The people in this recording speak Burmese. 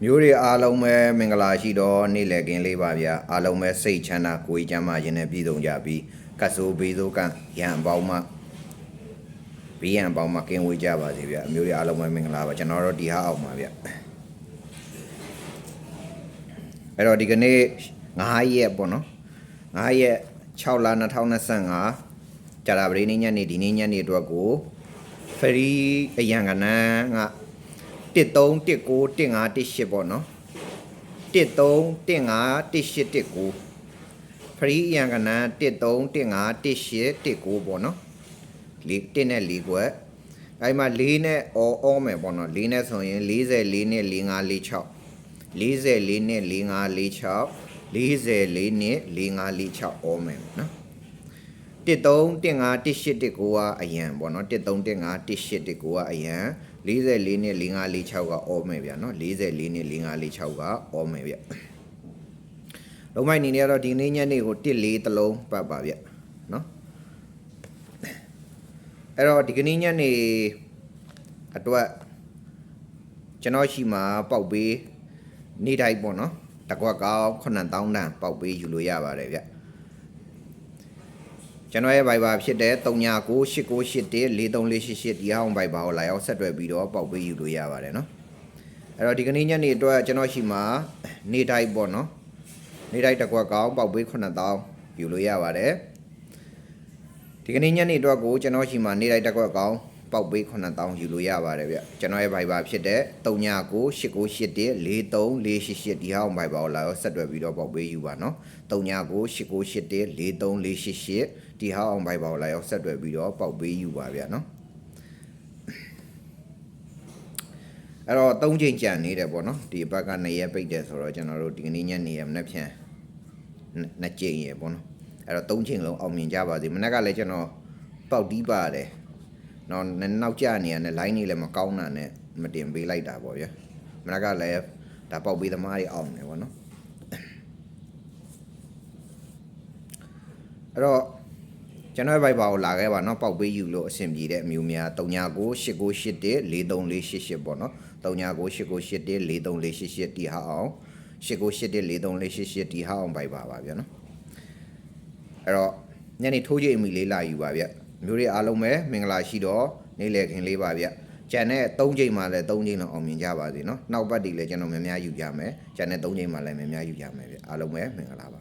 မျိုးတွေအားလုံးပဲမင်္ဂလာရှိတော့နေ့လည်ခင်းလေးပါဗျာအားလုံးပဲစိတ်ချမ်းသာကိုယ်ကျန်းမာခြင်းနဲ့ပြည့်စုံကြပြီးကတ်ဆိုးဘေးဆိုးကရန်ပေါင်းမှဘေးရန်ပေါင်းမှကင်းဝေးကြပါစေဗျာမျိုးတွေအားလုံးပဲမင်္ဂလာပါကျွန်တော်တို့ဒီဟာအောင်ပါဗျာအဲ့တော့ဒီကနေ့9ရက်ပေါ့နော်9ရက်6လ2025ကြာတာပရိနိညနေဒီနေ့ညနေအတွက်ကိုဖရီအရန်ကနန်းက13 19 15 18ပေါ့နော်13 15 18 19ဖရီအရန်ကနန်း13 15 18 19ပေါ့နော်1နဲ့4ကွက်အဲ့မှာ4နဲ့အော်မယ်ပေါ့နော်4နဲ့ဆိုရင်44နဲ့45 46 44နဲ့45 46 44နဲ့45 46အော်မယ်နော်13 15 18 19ကအရန်ပေါ့နော်13 15 18 19ကအရန်44နဲ့45 46ကအော်မယ်ဗျာနော်44နဲ့45 46ကအော်မယ်ဗျလုံးမိုက်နေနေတော့ဒီနေ့ညနေကို14တလုံးပတ်ပါဗျနော်အဲ့တော့ဒီကနေ့ညနေအတွက်ကျွန်တော်ရှိမှာပေါက်ပေးနေတိုင်းပေါ့နော်တကွက်ကောင်း9000တန်ပေါက်ပေးယူလို့ရပါတယ်ဗျကျွန်တော်ရဲ့ Viber ဖြစ်တဲ့399898143488ဒီအောင် Viber ကိုလာရောက်ဆက်တွဲပြီးတော့ပေါက်ပေးယူလို့ရပါတယ်နော်အဲ့တော့ဒီကနေ့ညနေအတွက်ကျွန်တော်ရှိမှာနေတိုင်းပေါ့နော်နေတိုင်းတကွက်ကောင်းပေါက်ပေး9000ယူလို့ရပါတယ်ဒီကနေ့ညနေအတွက်ကိုကျွန်တော်ရှိမှာနေတိုင်းတကွက်ကောင်းပေါက်ပေး9000ယူလို့ရပါတယ်ဗျကျွန်တော်ရဲ့ Viber ဖြစ်တဲ့399898143488ဒီအောင် Viber ကိုလာရောက်ဆက်တွဲပြီးတော့ပေါက်ပေးယူပါနော်399898143488ဒီဟာအောင် Viber ကိုလာရောက်ဆက်တွဲပြီးတော့ပေါက်ပေးယူပါဗျာနော်အဲ့တော့3ချိန်ကြံနေတယ်ပေါ့နော်ဒီဘက်က2ရက်ပိတ်တယ်ဆိုတော့ကျွန်တော်တို့ဒီကနေ့ညနေရမနေ့ဖြန်2ချိန်ရပေါ့နော်အဲ့တော့3ချိန်လုံးအောင်မြင်ကြပါစေမနေ့ကလည်းကျွန်တော်ပေါက်တီးပါတယ်နော်နောက်ကျနေရတဲ့ line နေလည်းမကောင်းတာနဲ့မတင်ပေးလိုက်တာပေါ့ဗျာမနေ့ကလည်းဒါပေါက်ပေးသမားတွေအောင်တယ်ပေါ့နော်အဲ့တော့ကျွန်တော် Viber ကိုလာခဲ့ပါနော်ပေါက်ပေးယူလို့အဆင်ပြေတဲ့အမျိုးများ399898143488ပေါ့နော်399898143488ဒီဟာအောင်8998143488ဒီဟာအောင် Viber ပါဗျာနော်အဲ့တော့ညနေထိုးချိန်အမိလေးလာယူပါဗျမျိုးတွေအားလုံးပဲမင်္ဂလာရှိတော့နေ့လည်ခင်းလေးပါဗျကျန်တဲ့3ချိန်မှလည်း3ချိန်လောက်အောင်မြင်ကြပါစေနော်နောက်ပတ်ဒီလည်းကျွန်တော်များများယူကြမယ်ကျန်တဲ့3ချိန်မှလည်းများများယူကြမယ်ဗျအားလုံးပဲမင်္ဂလာပါ